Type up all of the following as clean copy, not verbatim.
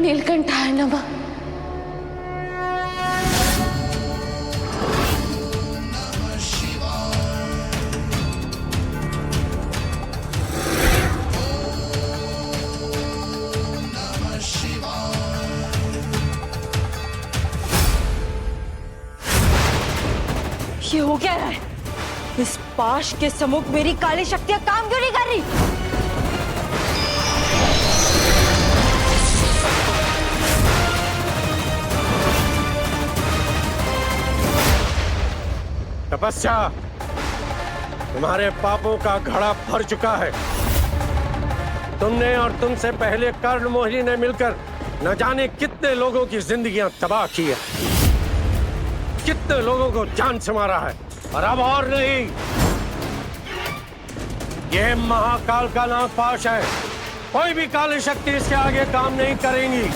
नीलकंठाय नमः। ये हो क्या रहा है? इस पाश के सम्मुख मेरी काली शक्तियां काम क्यों नहीं कर रही? तपस्या, तुम्हारे पापों का घड़ा भर चुका है। तुमने और तुमसे पहले कर्ण मोहिनी ने मिलकर न जाने कितने लोगों की जिंदगियां तबाह की है, कितने लोगों को जान से मारा है। और अब और नहीं, यह महाकाल का नागपाश है। कोई भी काली शक्ति इसके आगे काम नहीं करेंगी।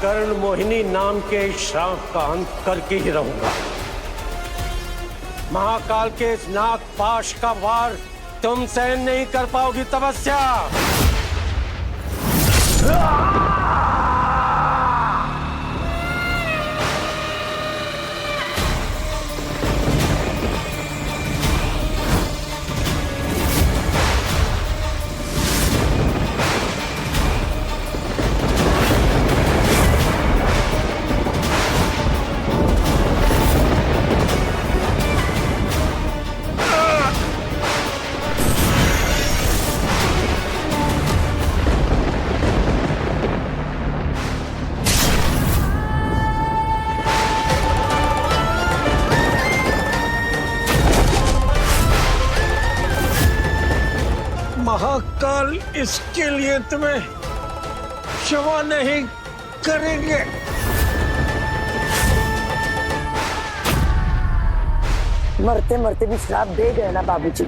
कर्ण मोहिनी नाम के श्राप का अंत करके ही रहूंगा। महाकाल के इस नागपाश का वार तुम सहन नहीं कर पाओगी तपस्या। महाकाल इसके लिए तुम्हें क्षमा नहीं करेंगे। मरते मरते भी श्राप दे गए ना बाबूजी,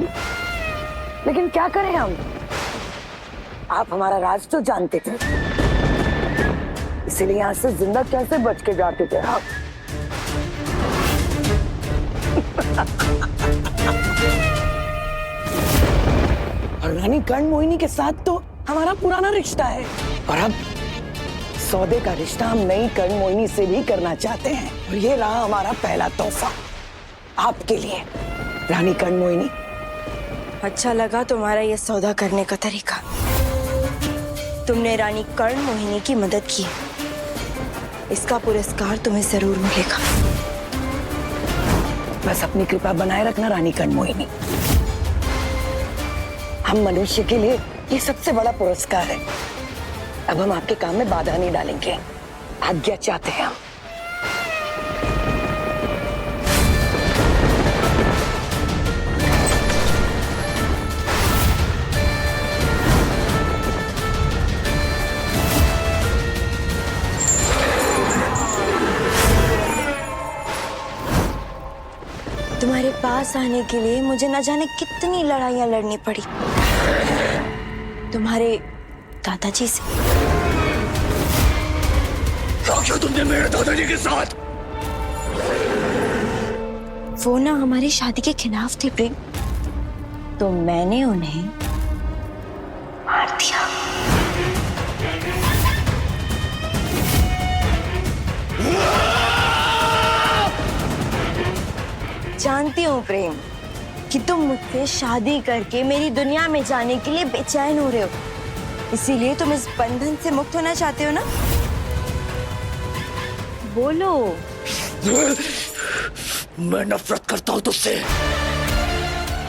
लेकिन क्या करें हम? आप हमारा राज तो जानते थे, इसीलिए यहाँ से जिंदा कैसे बच के जाते थे आप। और रानी कर्ण मोहिनी के साथ तो हमारा पुराना रिश्ता है, और अब सौदे का रिश्ता हम नई कर्ण मोहिनी से भी करना चाहते हैं। और ये रहा हमारा पहला तोहफा आपके लिए, रानी कर्ण मोहिनी। अच्छा लगा तुम्हारा ये सौदा करने का तरीका। तुमने रानी कर्ण मोहिनी की मदद की, इसका पुरस्कार तुम्हें जरूर मिलेगा। बस अपनी कृपा बनाए रखना रानी कर्ण मोहिनी। हम मनुष्य के लिए ये सबसे बड़ा पुरस्कार है। अब हम आपके काम में बाधा नहीं डालेंगे, आज्ञा चाहते हैं हम। तुम्हारे पास आने के लिए मुझे न जाने कितनी लड़ाइयां लड़नी पड़ी, तुम्हारे दादाजी से। क्या तुमने मेरे दादाजी के साथ? वो ना हमारी शादी के खिलाफ थे प्रेम, तो मैंने उन्हें मार दिया। जानती हूँ प्रेम कि तुम मुझसे शादी करके मेरी दुनिया में जाने के लिए बेचैन हो रहे हो, इसीलिए तुम इस बंधन से मुक्त होना चाहते हो ना? बोलो। मैं नफरत करता हूँ तुझसे।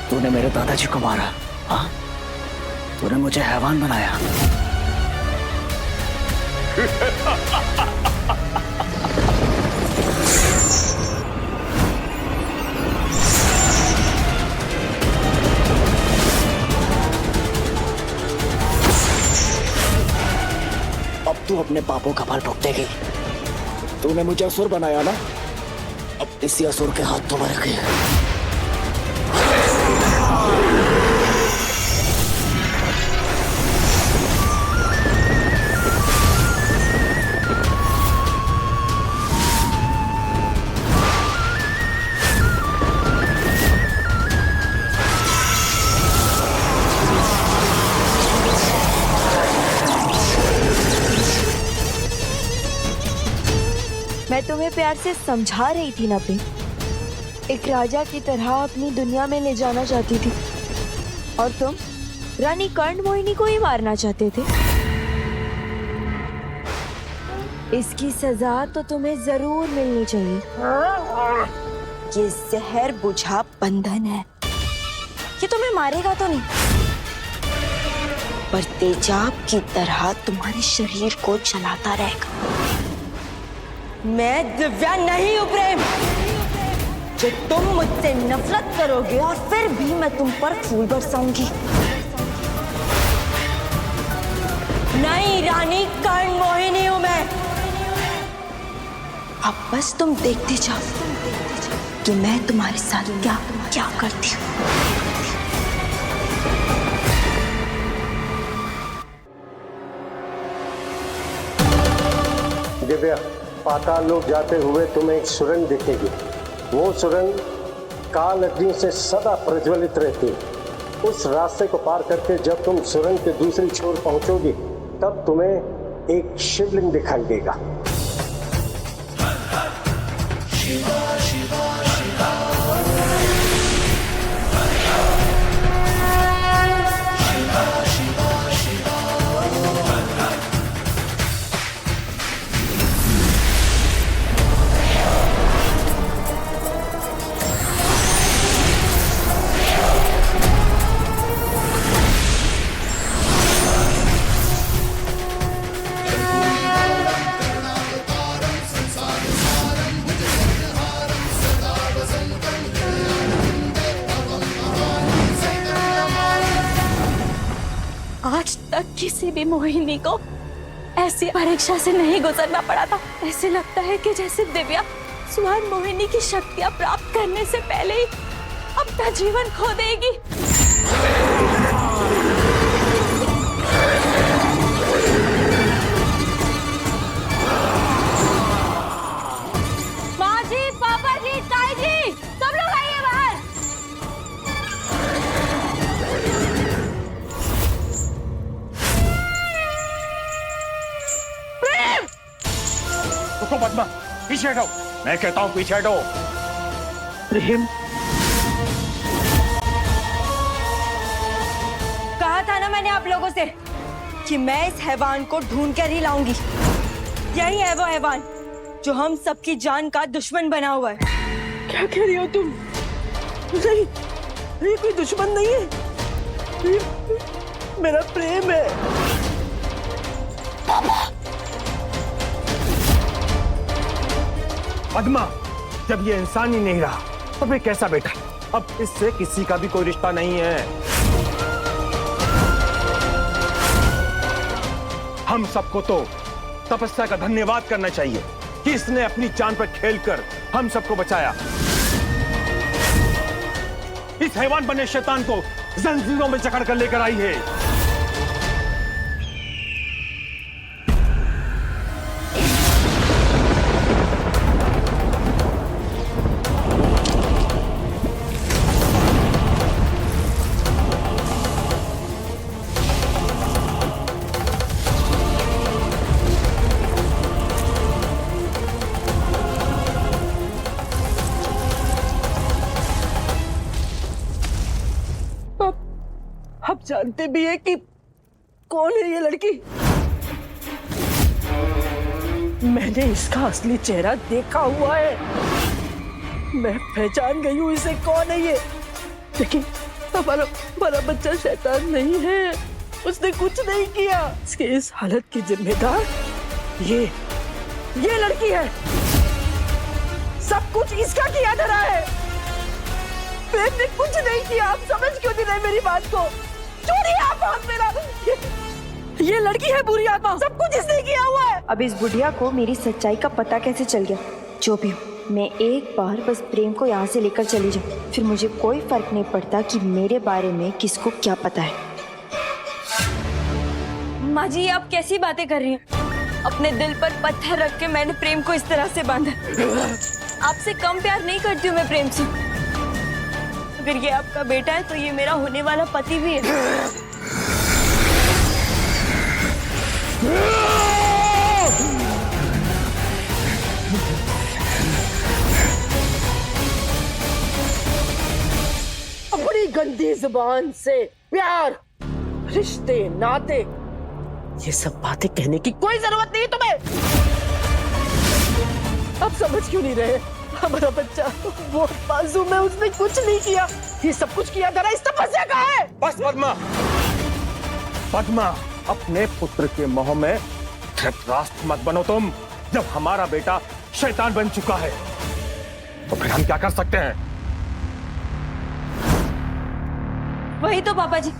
तूने मेरे दादाजी को मारा, हाँ? तूने मुझे हैवान बनाया। अब तू अपने पापों का फल भुगतेगी। तूने मुझे असुर बनाया ना, अब इसी असुर के हाथ तुम्हारे के। मैं तुम्हें प्यार से समझा रही थी ना प्रेम। एक राजा की तरह अपनी दुनिया में ले जाना चाहती थी और तुम रानी कर्ण मोहिनी को ही मारना चाहते थे। इसकी सजा तो तुम्हें जरूर मिलनी चाहिए। ये जहर बुझा बंधन है। ये तुम्हें मारेगा तो नहीं, पर तेजाब की तरह तुम्हारे शरीर को जलाता रहेगा। मैं दिव्या नहीं हूं प्रेम, जो तुम मुझसे नफरत करोगे और फिर भी मैं तुम पर फूल बरसाऊंगी। नहीं, रानी कर्ण मोहिनी हूं मैं। अब बस तुम देखते जाओ कि मैं तुम्हारे साथ क्या क्या करती हूँ। दिव्या, पाताल लोक जाते हुए तुम्हें एक सुरंग दिखेगी। वो सुरंग काल अग्नि से सदा प्रज्वलित रहती है। उस रास्ते को पार करके जब तुम सुरंग के दूसरी छोर पहुंचोगी, तब तुम्हें एक शिवलिंग दिखाई देगा। आज तक किसी भी मोहिनी को ऐसी परीक्षा से नहीं गुजरना पड़ा था। ऐसे लगता है कि जैसे दिव्या स्वर्ण मोहिनी की शक्तियां प्राप्त करने से पहले ही अपना जीवन खो देगी। माँ जी, पापा जी, ताई जी, सब लोग आइए बाहर। रुको पद्मा, पीछे हटो। मैं कहता हूँ पीछे हटो। प्रेम, कहा था ना मैंने आप लोगों से कि मैं इस हैवान को ढूंढ कर ही लाऊंगी। यही है वो हैवान जो हम सबकी जान का दुश्मन बना हुआ है। क्या कह रही हो तुम? नहीं, ये कोई दुश्मन नहीं है, ये मेरा प्रेम है। पद्मा, जब ये इंसान ही नहीं रहा, तब ये कैसा बेटा? अब इससे किसी का भी कोई रिश्ता नहीं है। हम सबको तो तपस्या का धन्यवाद करना चाहिए कि इसने अपनी जान पर खेलकर हम सबको बचाया। इस हैवान बने शैतान को जंजीरों में जकड़ कर लेकर आई है। आप जानते भी है कि कौन है ये लड़की? मैंने इसका असली चेहरा देखा हुआ है। मैं पहचान गई हूँ इसे, कौन है ये। लेकिन हमारा बच्चा शैतान नहीं है, उसने कुछ नहीं किया। इसके इस हालत की जिम्मेदार ये लड़की है। सब कुछ इसका किया धरा है। प्रेम ने कुछ नहीं किया। आप समझ क्यों नहीं रहे मेरी बात को? छोड़िए आप बात मेरा। ये लड़की है बुरी आत्मा, सब कुछ इसने किया हुआ है। अब इस बुढ़िया को मेरी सच्चाई का पता कैसे चल गया? जो भी हो, मैं एक बार बस प्रेम को यहाँ से लेकर चली जाऊँ, फिर मुझे कोई फर्क नहीं पड़ता कि मेरे बारे में किसको क्या पता है। माँ जी, आप कैसी बातें कर रही हैं? अपने दिल पर पत्थर रख के मैंने प्रेम को इस तरह से बांधा। आपसे कम प्यार नहीं करती हूँ मैं प्रेम से। अगर ये आपका बेटा है तो ये मेरा होने वाला पति भी है। अपनी गंदी जुबान से प्यार, रिश्ते, नाते, ये सब बातें कहने की कोई जरूरत नहीं तुम्हें। अब समझ क्यों नहीं रहे? हमारा बच्चा वो मासूम है, उसने कुछ नहीं किया। ये सब कुछ किया जरा इस तपस्या का है। बस पद्मा, पद्मा, अपने पुत्र के मोह में धृतराष्ट्र मत बनो तुम। जब हमारा बेटा शैतान बन चुका है तो फिर हम क्या कर सकते हैं? वही तो पापा जी,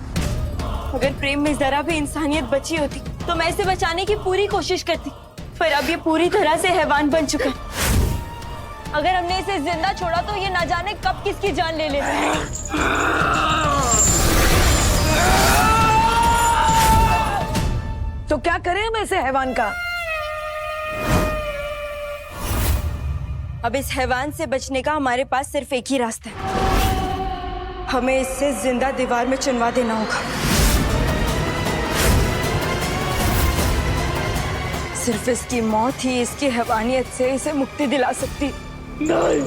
अगर प्रेम में जरा भी इंसानियत बची होती तो मैं इसे बचाने की पूरी कोशिश करती, पर अब ये पूरी तरह से हैवान बन चुका है। अगर हमने इसे जिंदा छोड़ा तो ये ना जाने कब किसकी जान ले ले। तो क्या करें हम ऐसे हैवान का? अब इस हैवान से बचने का हमारे पास सिर्फ एक ही रास्ता है, हमें इससे जिंदा दीवार में चुनवा देना होगा। सिर्फ इसकी मौत ही इसकी हैवानियत से इसे मुक्ति दिला सकती। नहीं,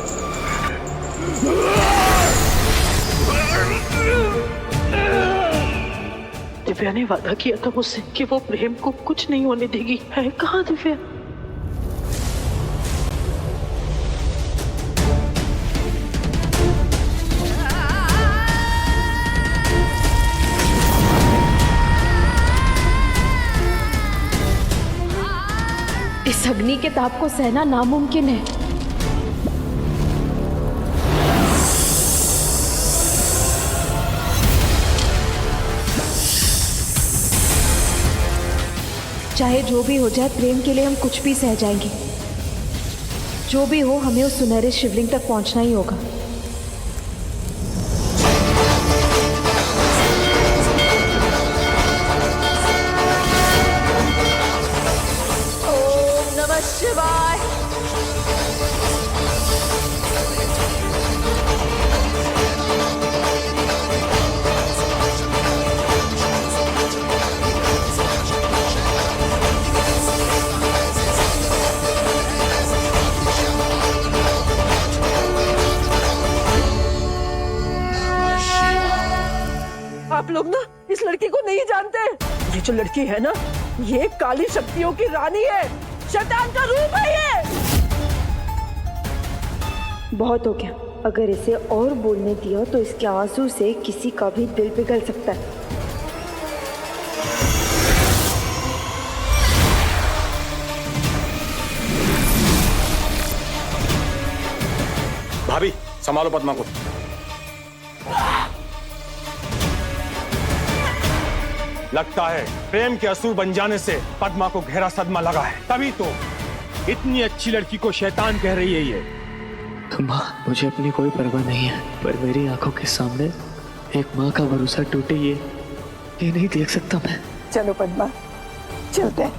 दिव्या ने वादा किया था मुझसे कि वो प्रेम को कुछ नहीं होने देगी। है कहाँ दिव्या? इस अग्नि के ताप को सहना नामुमकिन है। चाहे जो भी हो जाए, प्रेम के लिए हम कुछ भी सह जाएंगे। जो भी हो, हमें उस सुनहरे शिवलिंग तक पहुंचना ही होगा। ओम नमः शिवाय। आप लोग ना इस लड़की को नहीं जानते। ये जो लड़की है ना, ये काली शक्तियों की रानी है, शैतान का रूप है ये। बहुत हो गया, अगर इसे और बोलने दिया तो इसके आंसू से किसी का भी दिल पिघल सकता है। भाभी, संभालो पद्मा को। लगता है प्रेम के असुर बन जाने से पद्मा को गहरा सदमा लगा है, तभी तो इतनी अच्छी लड़की को शैतान कह रही है ये। माँ, मुझे अपनी कोई परवाह नहीं है, पर मेरी आंखों के सामने एक माँ का भरोसा टूटे ये नहीं देख सकता मैं। चलो पद्मा, चलते हैं।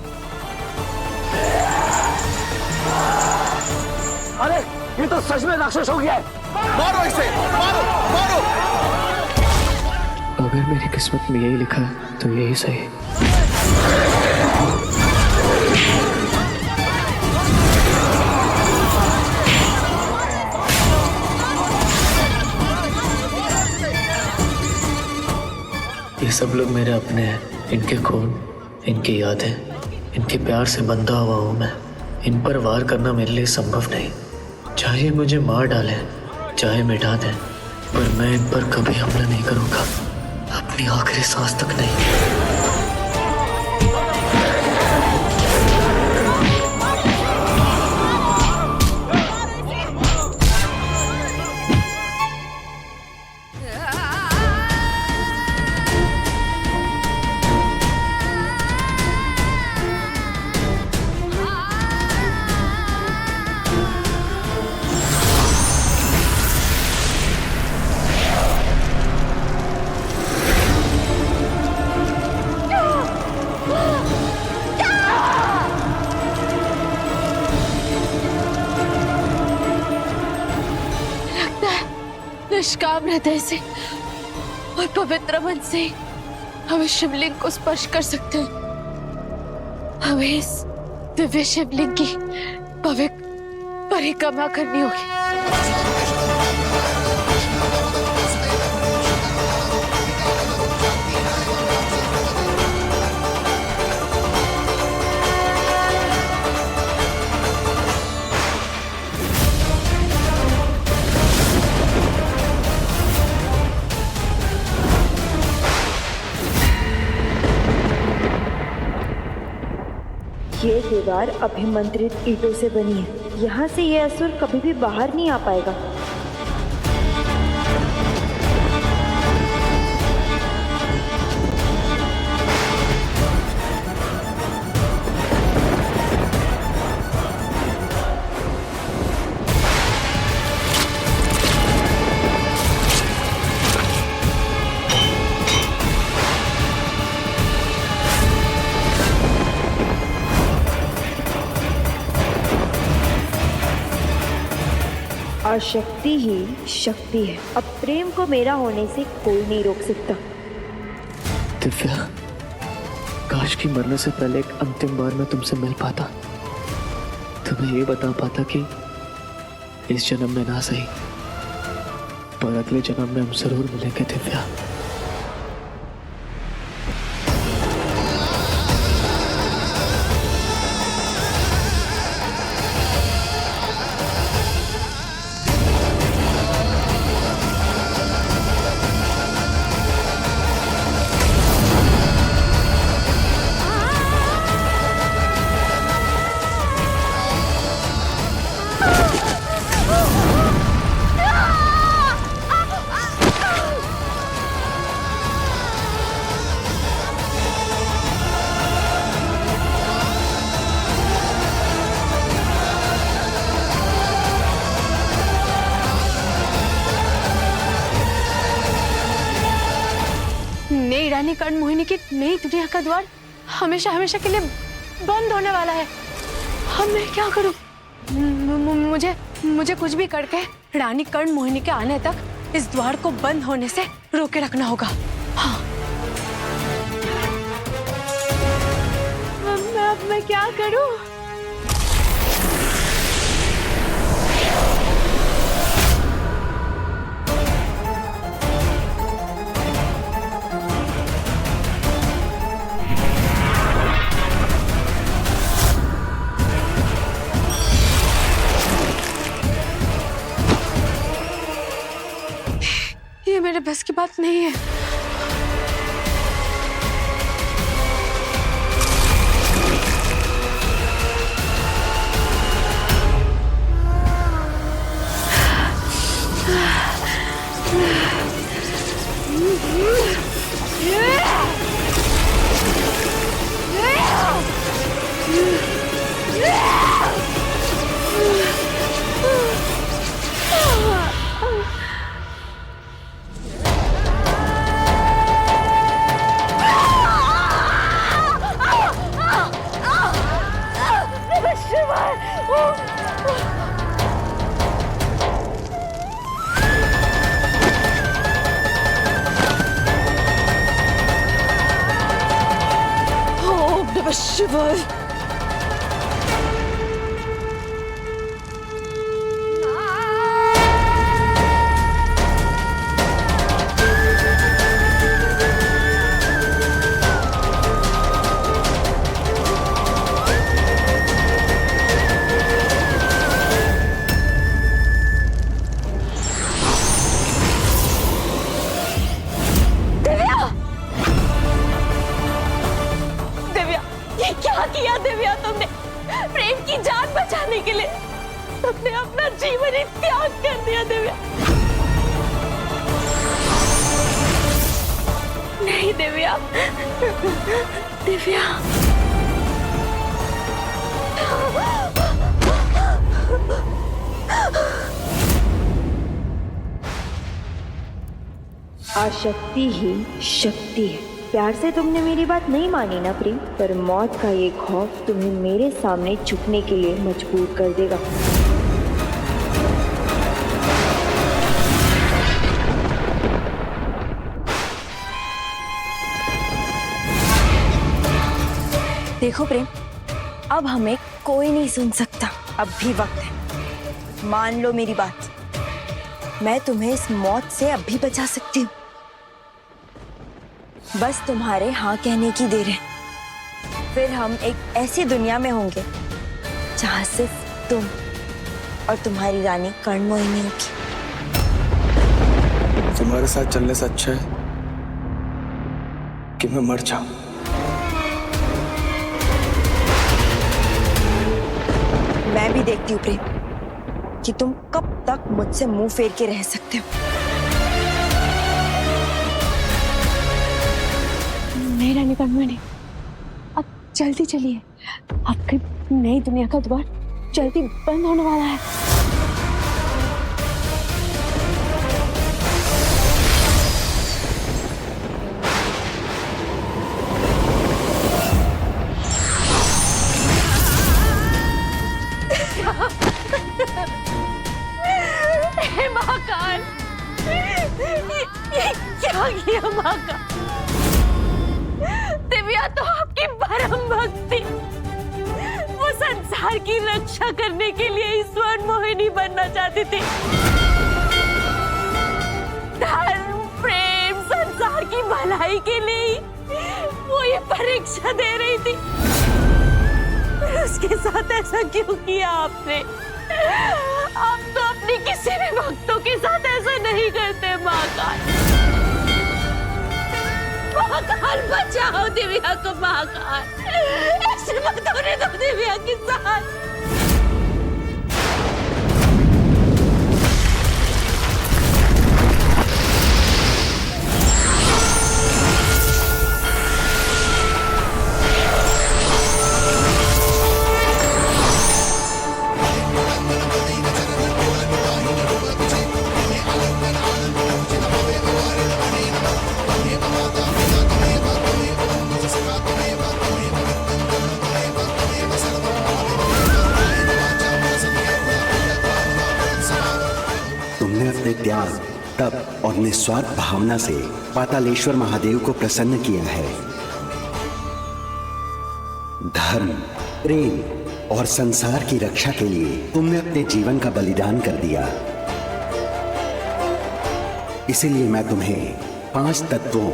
अरे ये तो सच में राक्षस हो गया है। मारो इसे, मारो, मारो। अगर मेरी किस्मत में यही लिखा है तो यही सही। ये सब लोग मेरे अपने हैं, इनके खून, इनकी यादें, इनके प्यार से बंधा हुआ हूँ मैं। इन पर वार करना मेरे लिए संभव नहीं। चाहे मुझे मार डालें, चाहे मिटा दें, पर मैं इन पर कभी हमला नहीं करूँगा, अपनी आखिरी सांस तक नहीं। निष्काम हृदय से और पवित्र मन से हमें शिवलिंग को स्पर्श कर सकते हैं। हमें इस दिव्य शिवलिंग की पवित्र परिक्रमा करनी होगी। ये दीवार अभिमंत्रित ईंटों से बनी है। यहाँ से ये असुर कभी भी बाहर नहीं आ पाएगा। और शक्ति ही शक्ति है। अब प्रेम को मेरा होने से कोई नहीं रोक सकता। दिव्या, काश की मरने से पहले एक अंतिम बार मैं तुमसे मिल पाता, तुम्हें ये बता पाता कि इस जन्म में ना सही पर अगले जन्म में हम जरूर मिलेंगे। दिव्या, नई रानी कर्ण मोहिनी की नई दुनिया का द्वार हमेशा हमेशा के लिए बंद होने वाला है। अब मैं क्या करूं? मुझे कुछ भी करके रानी कर्ण मोहिनी के आने तक इस द्वार को बंद होने से रोके रखना होगा। हाँ। अब मैं क्या करूं? ये मेरे बस की बात नहीं है। शिवाय। क्या किया दिव्या तुमने? प्रेम की जान बचाने के लिए तुमने अपना जीवन ही त्याग कर दिया दिव्या। नहीं दिव्या, दिव्या। आशक्ति ही शक्ति है। प्यार से तुमने मेरी बात नहीं मानी ना प्रेम, पर मौत का ये खौफ तुम्हें मेरे सामने झुकने के लिए मजबूर कर देगा। देखो प्रेम, अब हमें कोई नहीं सुन सकता, अब भी वक्त है। मान लो मेरी बात, मैं तुम्हें इस मौत से अब भी बचा सकती हूँ। बस तुम्हारे हाँ कहने की देर है। फिर हम एक ऐसी दुनिया में होंगे जहाँ सिर्फ तुम और तुम्हारी रानी कर्णमोहिनी होगी। तुम्हारे साथ चलने से अच्छा है कि मैं मर जाऊं। मैं भी देखती हूँ प्रेम कि तुम कब तक मुझसे मुंह फेर के रह सकते हो। नहीं रानी कर्णमोहिनी, अब जल्दी चलिए, आपकी नई दुनिया का द्वार जल्दी बंद होने वाला है। हे महाकाल, ये क्या किया महाकाल? दिव्या तो आपकी परम भक्त थी, वो संसार की रक्षा करने के लिए स्वर्ण मोहिनी बनना चाहती थी। धर्म, प्रेम, संसार की भलाई के लिए वो ये परीक्षा दे रही थी। उसके साथ ऐसा क्यों किया आपने? आप तो अपनी किसी भी भक्तों के साथ ऐसा नहीं करते महाकाल। महाकाल बचाओ दिव्या को महाकाल, ऐसे मत होने दो दिव्या के साथ। तुमने अपने त्याग, तप और निस्वार्थ भावना से पातालेश्वर महादेव को प्रसन्न किया है। धर्म, प्रेम और संसार की रक्षा के लिए तुमने अपने जीवन का बलिदान कर दिया। इसीलिए मैं तुम्हें 5 तत्वों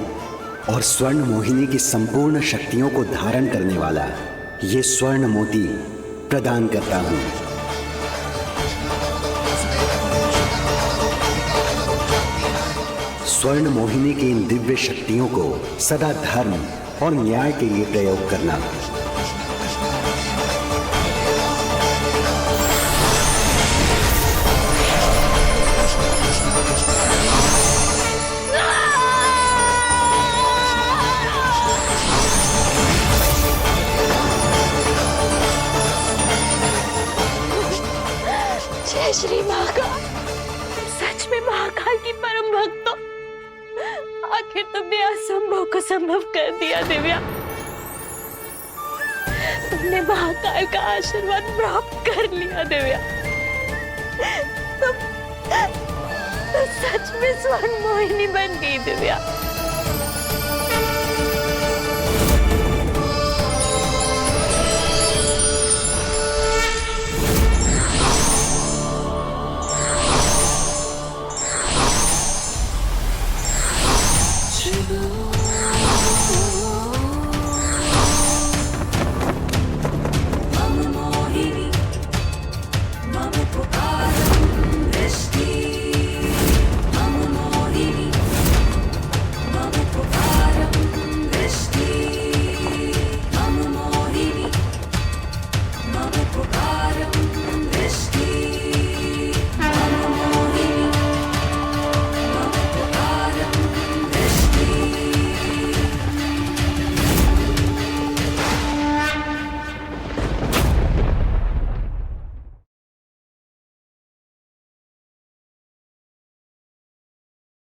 और स्वर्ण मोहिनी की संपूर्ण शक्तियों को धारण करने वाला ये स्वर्ण मोती प्रदान करता हूं। स्वर्ण मोहिनी की इन दिव्य शक्तियों को सदा धर्म और न्याय के लिए प्रयोग करना। जय श्री महाकाल, सच में महाकाल की परम भक्त हो। आखिर तुमने असंभव को संभव कर दिया दिव्या। तुमने महाकाल का आशीर्वाद प्राप्त कर लिया दिव्या। तुम सच में स्वर्ण मोहिनी बन गई दिव्या।